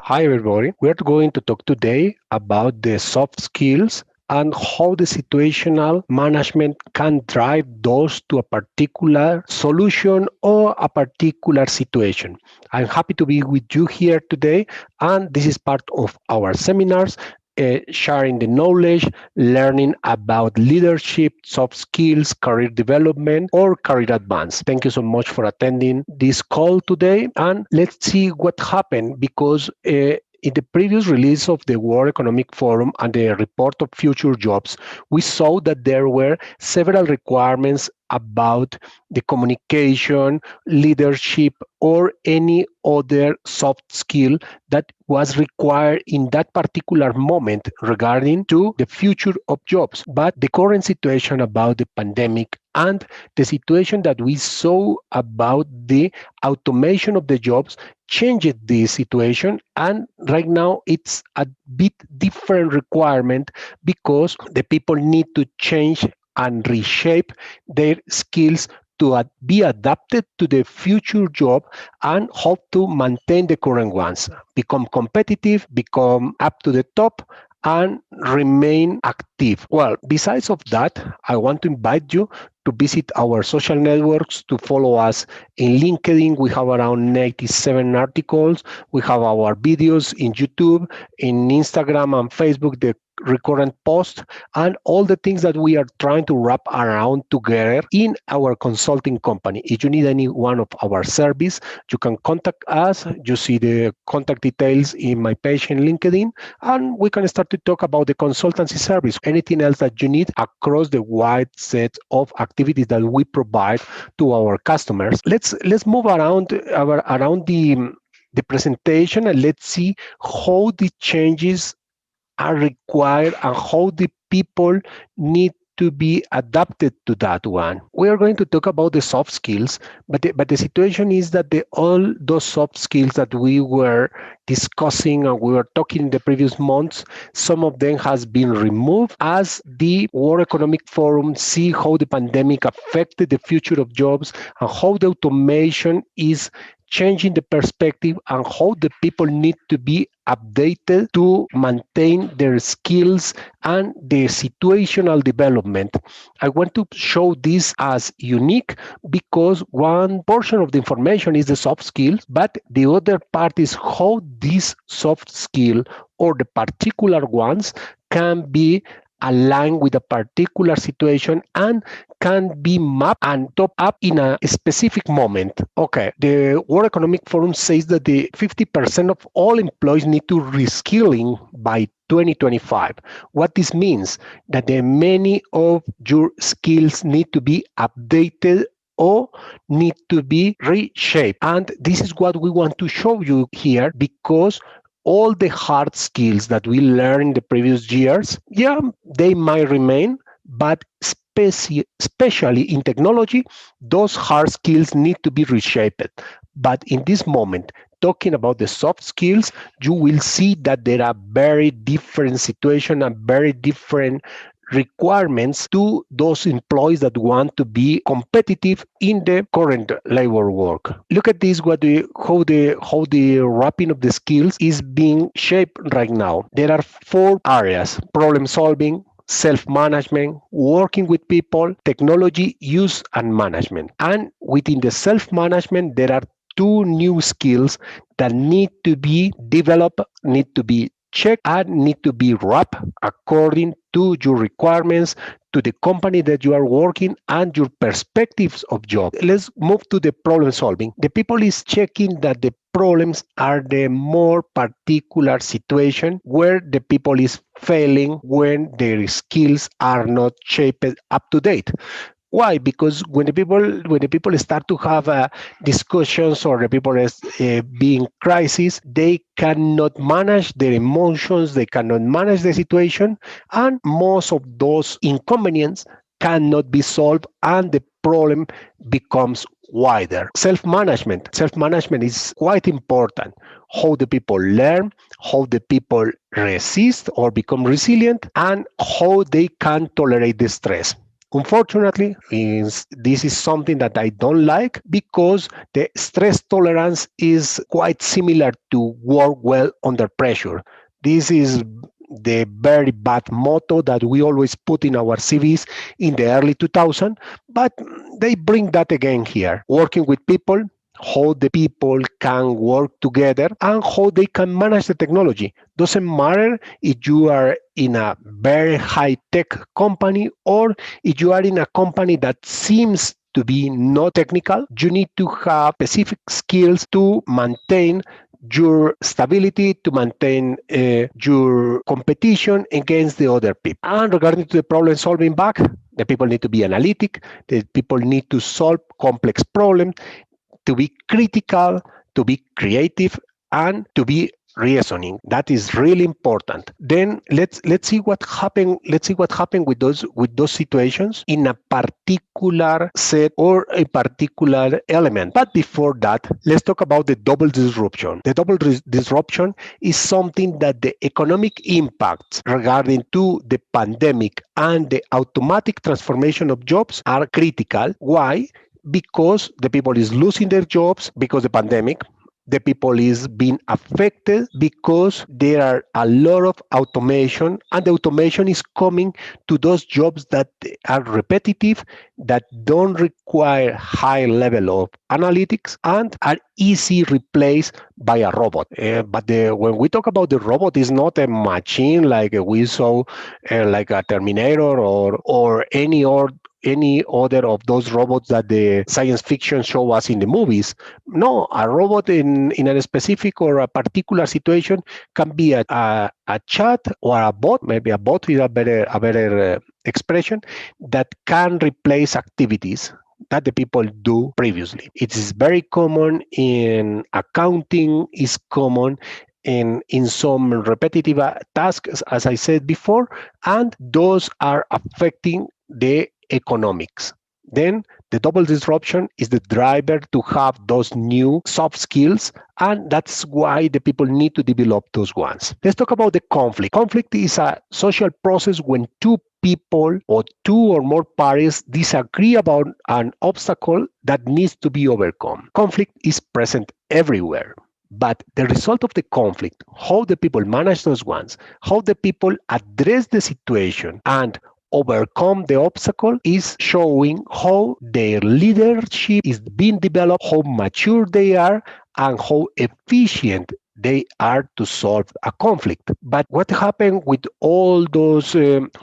Hi, everybody. We are going to talk today about the soft skills and how the situational management can drive those to a particular solution or a particular situation. I'm happy to be with you here today, and this is part of our seminars. Sharing the knowledge, learning about leadership, soft skills, career development, or career advance. Thank you so much for attending this call today. And let's see what happened because in the previous release of the World Economic Forum and the report of future jobs, we saw that there were several requirements about the communication, leadership, or any other soft skill that was required in that particular moment regarding to the future of jobs. But the current situation about the pandemic and the situation that we saw about the automation of the jobs changed this situation, and right now it's a bit different requirement because the people need to change and reshape their skills to be adapted to the future job and hope to maintain the current ones, become competitive, become up to the top, and remain active. Well, besides of that, I want to invite you to visit our social networks, to follow us in LinkedIn. We have around 97 articles. We have our videos in YouTube, in Instagram and Facebook, the recurrent posts, and all the things that we are trying to wrap around together in our consulting company. If you need any one of our service, you can contact us. You see the contact details in my page in LinkedIn, and we can start to talk about the consultancy service, anything else that you need across the wide set of activities that we provide to our customers. Let's move around the presentation, and let's see how the changes are required and how the people need to be adapted to that one. We are going to talk about the soft skills, but the situation is that all those soft skills that we were discussing and we were talking in the previous months, some of them has been removed as the World Economic Forum see how the pandemic affected the future of jobs and how the automation is changing the perspective and how the people need to be updated to maintain their skills and their situational development. I want to show this as unique because one portion of the information is the soft skills, but the other part is how this soft skill or the particular ones can be aligned with a particular situation and can be mapped and top up in a specific moment. Okay, the World Economic Forum says that the 50% of all employees need to reskilling by 2025. What this means that the many of your skills need to be updated or need to be reshaped. And this is what we want to show you here because all the hard skills that we learned in the previous years, yeah, they might remain, but especially in technology, those hard skills need to be reshaped. But in this moment, talking about the soft skills, you will see that there are very different situations and very different requirements to those employees that want to be competitive in the current labor work. Look at this, how the wrapping of the skills is being shaped right now. There are 4 areas: problem solving, self-management, working with people, technology use and management. And within the self-management, there are 2 new skills that need to be developed, need to be checked, and need to be wrapped according to your requirements, to the company that you are working, and your perspectives of job. Let's move to the problem solving. The people is checking that the problems are the more particular situation where the people is failing when their skills are not shaped up to date. Why? Because when the people start to have discussions or the people is being crisis, they cannot manage their emotions, they cannot manage the situation, and most of those inconvenients cannot be solved, and the problem becomes wider. Self-management is quite important. How the people learn, how the people resist or become resilient, and how they can tolerate the stress. Unfortunately, this is something that I don't like because the stress tolerance is quite similar to work well under pressure. This is the very bad motto that we always put in our CVs in the early 2000s, but they bring that again here. Working with people, how the people can work together and how they can manage the technology. Doesn't matter if you are in a very high tech company or if you are in a company that seems to be not technical. You need to have specific skills to maintain your stability, to maintain your competition against the other people. And regarding to the problem solving back, the people need to be analytic, the people need to solve complex problems, to be critical, to be creative, and to be reasoning. That is really important. Then let's see what happened. Let's see what happened with those situations in a particular set or a particular element. But before that, let's talk about the double disruption. The double disruption is something that the economic impacts regarding to the pandemic and the automatic transformation of jobs are critical. Why? Because the people is losing their jobs because the pandemic, the people is being affected because there are a lot of automation, and the automation is coming to those jobs that are repetitive, that don't require high level of analytics and are easy replaced by a robot. When we talk about the robot, it's not a machine like we saw, like a Terminator or any other of those robots that the science fiction show us in the movies. No, a robot in a specific or a particular situation can be a chat or a bot, maybe a bot is a better expression, that can replace activities that the people do previously. It is very common in accounting, is common in some repetitive tasks, as I said before, and those are affecting the economics. Then the double disruption is the driver to have those new soft skills, and that's why the people need to develop those ones. Let's talk about the conflict. Conflict is a social process when two people or two or more parties disagree about an obstacle that needs to be overcome. Conflict is present everywhere. But the result of the conflict, how the people manage those ones, how the people address the situation and overcome the obstacle, is showing how their leadership is being developed, how mature they are, and how efficient they are to solve a conflict. But what happened with all those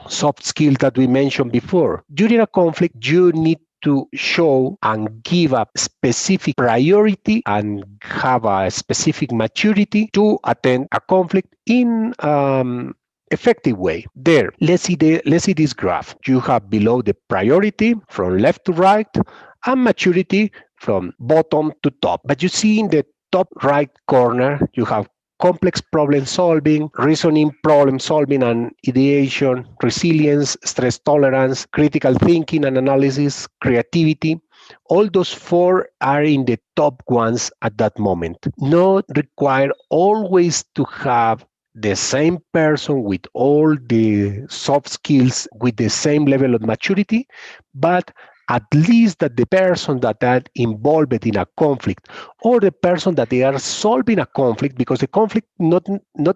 soft skills that we mentioned before? During a conflict, you need to show and give a specific priority and have a specific maturity to attend a conflict in effective way. There, let's see this graph. You have below the priority from left to right and maturity from bottom to top. But you see in the top right corner, you have complex problem solving, reasoning, problem solving and ideation, resilience, stress tolerance, critical thinking and analysis, creativity. All those four are in the top ones at that moment. Not required always to have the same person with all the soft skills with the same level of maturity, but at least that the person that are involved in a conflict or the person that they are solving a conflict, because the conflict not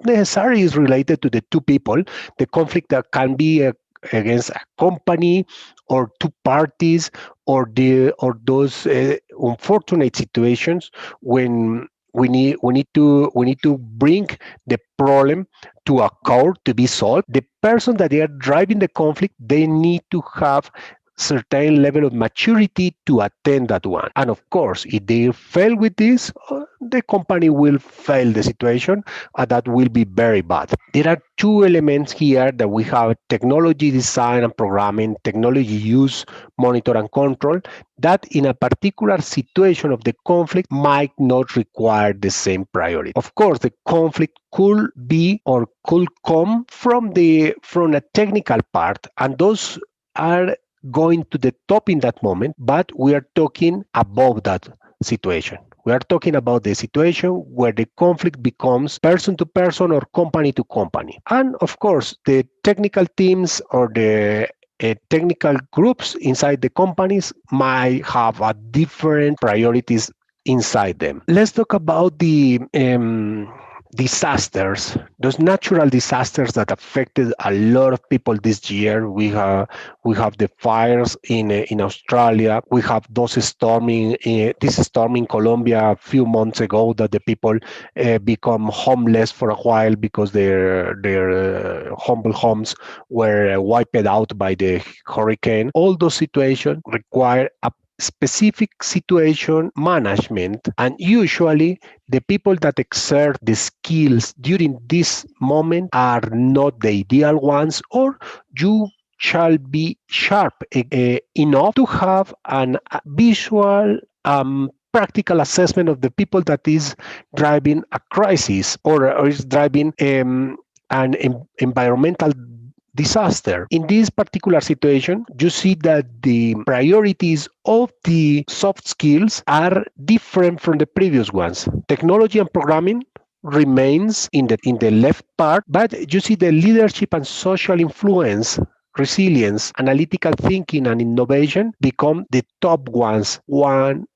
necessarily is related to the two people. The conflict that can be against a company or two parties or those unfortunate situations when we need to bring the problem to a court to be solved. The person that they are driving the conflict, they need to have certain level of maturity to attend that one. And of course, if they fail with this, the company will fail the situation, and that will be very bad. There are two elements here that we have: technology design and programming, technology use, monitor and control, that in a particular situation of the conflict might not require the same priority. Of course, the conflict could be or could come from a technical part, and those are going to the top in that moment, but we are talking above that situation. We are talking about the situation where the conflict becomes person to person or company to company. And of course, the technical teams or the technical groups inside the companies might have a different priorities inside them. Let's talk about the disasters, those natural disasters that affected a lot of people this year. We have the fires in Australia. We have those storming this storm in Colombia a few months ago that the people become homeless for a while because their humble homes were wiped out by the hurricane. All those situations require a specific situation management, and usually the people that exert the skills during this moment are not the ideal ones, or you shall be sharp enough to have an visual practical assessment of the people that is driving a crisis, or is driving an environmental disaster. In this particular situation, you see that the priorities of the soft skills are different from the previous ones. Technology and programming remains in the left part, but you see the leadership and social influence, resilience, analytical thinking, and innovation become the top ones once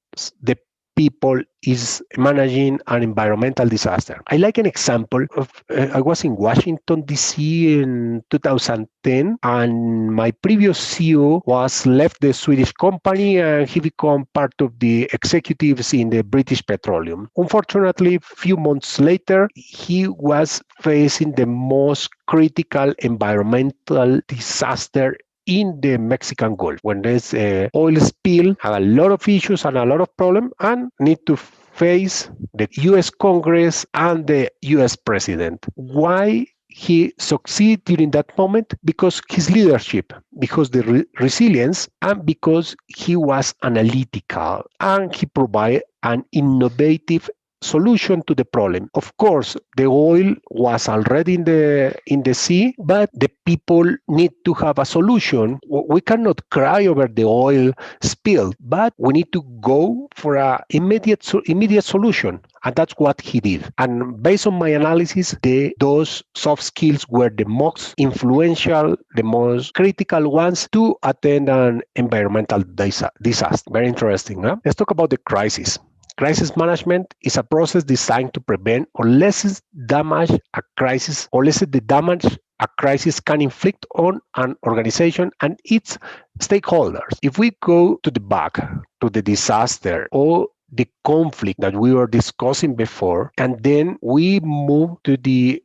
the people is managing an environmental disaster. I like an example of I was in Washington D.C. in 2010, and my previous CEO was left the Swedish company, and he became part of the executives in the British Petroleum. Unfortunately, a few months later, he was facing the most critical environmental disaster in the Mexican Gulf, when there's oil spill, have a lot of issues and a lot of problems, and need to face the U.S. Congress and the U.S. President. Why he succeeded during that moment? Because his leadership, because the resilience, and because he was analytical and he provided an innovative solution to the problem. Of course, the oil was already in the sea, but the people need to have a solution. We cannot cry over the oil spill, but we need to go for a immediate solution. And that's what he did. And based on my analysis, those soft skills were the most influential, the most critical ones to attend an environmental disaster. Very interesting, huh? Let's talk about the crisis. Crisis management is a process designed to prevent or lessen damage a crisis, or lessen the damage a crisis can inflict on an organization and its stakeholders. If we go to the back to the disaster or the conflict that we were discussing before, and then we move to the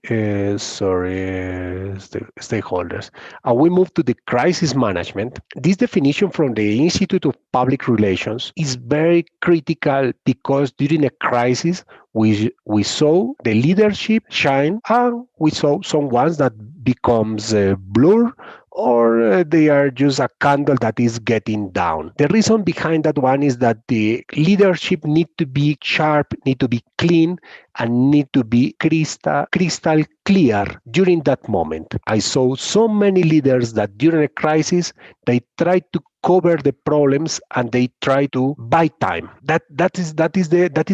stakeholders, and we move to the crisis management. This definition from the Institute of Public Relations is very critical, because during a crisis we saw the leadership shine, and we saw some ones that becomes blur, or they are just a candle that is getting down. The reason behind that one is that the leadership need to be sharp, need to be clean, and need to be crystal clear during that moment. I saw so many leaders that during a crisis, they try to cover the problems and they try to buy time. That is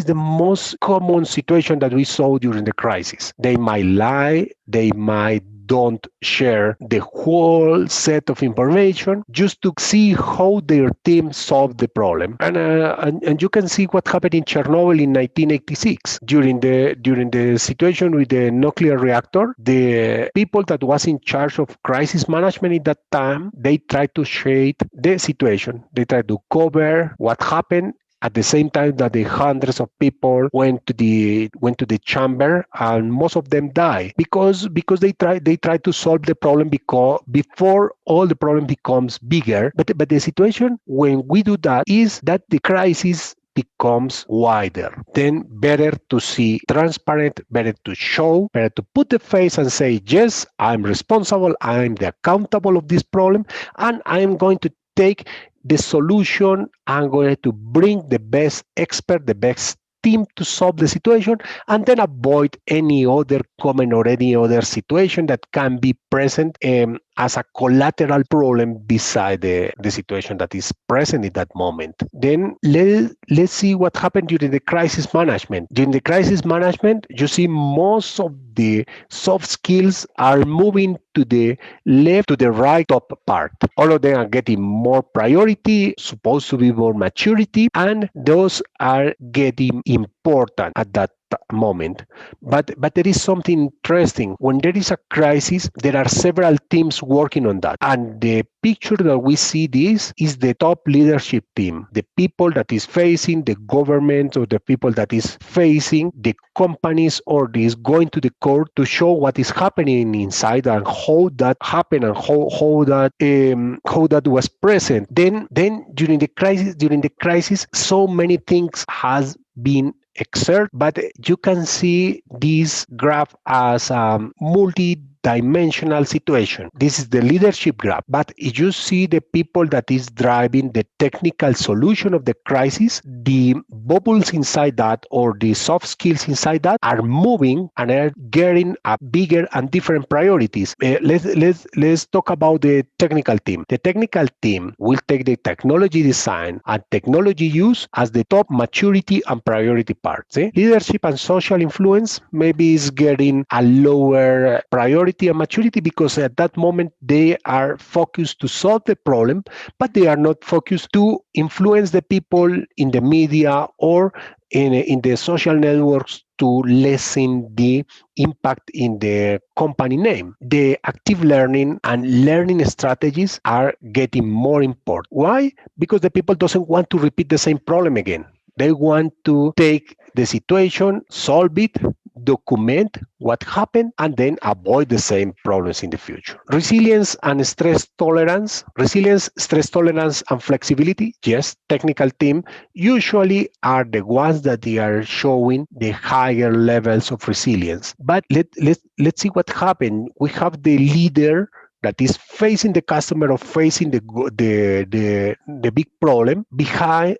the most common situation that we saw during the crisis. They might lie, they might don't share the whole set of information just to see how their team solved the problem. And you can see what happened in Chernobyl in 1986 during the situation with the nuclear reactor. The people that was in charge of crisis management in that time, they tried to shade the situation. They tried to cover what happened, at the same time that the hundreds of people went to the chamber, and most of them died because they try to solve the problem before all the problem becomes bigger. But the situation when we do that is that the crisis becomes wider. Then better to see transparent, better to show, better to put the face and say, yes, I'm responsible, I'm the accountable of this problem, and I'm going to take the solution. I'm going to bring the best expert, the best team to solve the situation, and then avoid any other comment or any other situation that can be present as a collateral problem beside the situation that is present in that moment. Then let's see what happened during the crisis management. During the crisis management, you see most of the soft skills are moving to the left to the right top part. All of them are getting more priority, supposed to be more maturity, and those are getting important at that moment. But there is something interesting. When there is a crisis, there are several teams working on that. And the picture that we see this is the top leadership team, the people that is facing the government or the people that is facing the companies or is going to the court to show what is happening inside and how that happened and how that was present. Then during the crisis, so many things has been exert, but you can see this graph as a multi-dimensional situation. This is the leadership graph, but if you see the people that is driving the technical solution of the crisis, the bubbles inside that or the soft skills inside that are moving and are getting a bigger and different priorities. Let's talk about the technical team. The technical team will take the technology design and technology use as the top maturity and priority parts. Leadership and social influence maybe is getting a lower priority and maturity because at that moment they are focused to solve the problem, but they are not focused to influence the people in the media or in the social networks to lessen the impact in the company name. The active learning and learning strategies are getting more important. Why? Because the people doesn't want to repeat the same problem again. They want to take the situation, solve it, document what happened, and then avoid the same problems in the future. Resilience, stress tolerance, and flexibility. Yes, technical team usually are the ones that they are showing the higher levels of resilience. But let's see what happened. We have the leader that is facing the customer or facing the big problem. Behind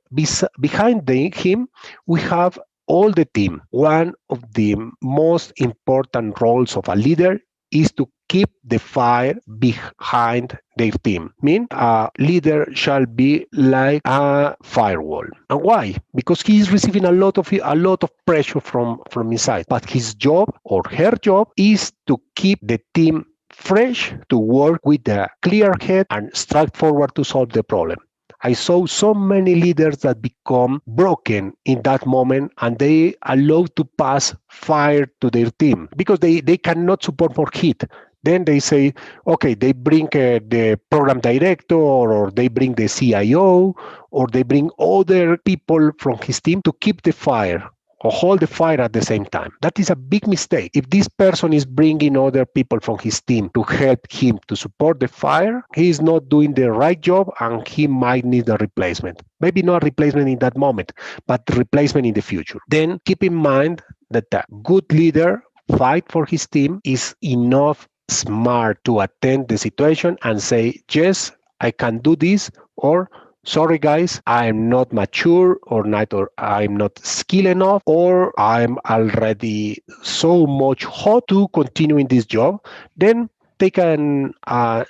him, we have all the team. One of the most important roles of a leader is to keep the fire behind their team. Mean a leader shall be like a firewall. And why? Because he is receiving a lot of pressure from inside. But his job or her job is to keep the team fresh, to work with a clear head and strike forward to solve the problem. I saw so many leaders that become broken in that moment and they allow to pass fire to their team because they cannot support more heat. Then they say, okay, they bring the program director or they bring the CIO or they bring other people from his team to keep the fire or hold the fire at the same time. That is a big mistake. If this person is bringing other people from his team to help him to support the fire, he is not doing the right job and he might need a replacement. Maybe not a replacement in that moment, but replacement in the future. Then keep in mind that a good leader fight for his team is enough smart to attend the situation and say, yes, I can do this, or sorry guys, I'm not mature or I'm not skilled enough or I'm already so much hot to continue in this job, then they can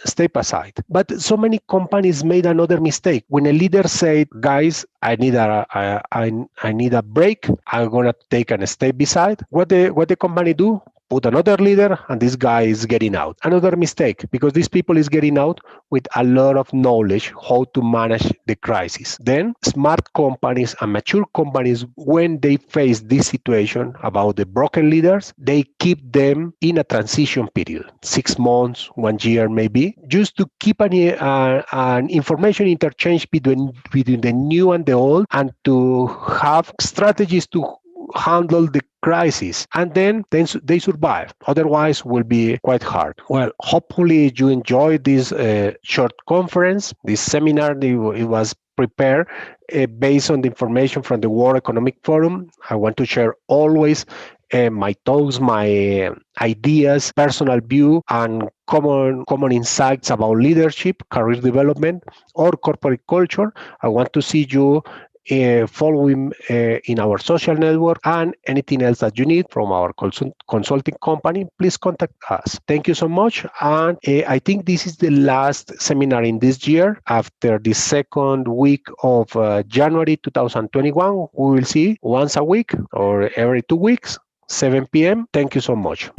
step aside. But so many companies made another mistake. When a leader said, guys, I need a break, I'm gonna take a step beside, what the company do? Put another leader and this guy is getting out. Another mistake, because these people is getting out with a lot of knowledge how to manage the crisis. Then smart companies and mature companies, when they face this situation about the broken leaders, they keep them in a transition period, 6 months, 1 year maybe, just to keep an information interchange between the new and the old and to have strategies to handle the crisis, and then they survive. Otherwise will be quite hard. Well, hopefully you enjoyed this short conference, this seminar. It was prepared based on the information from the World Economic Forum. I want to share always my thoughts, my ideas, personal view, and common insights about leadership, career development, or corporate culture. I want to see you follow him in our social network, and anything else that you need from our consulting company, please contact us. Thank you so much. And I think this is the last seminar in this year. After the second week of January 2021, we will see once a week or every 2 weeks, 7 p.m. Thank you so much.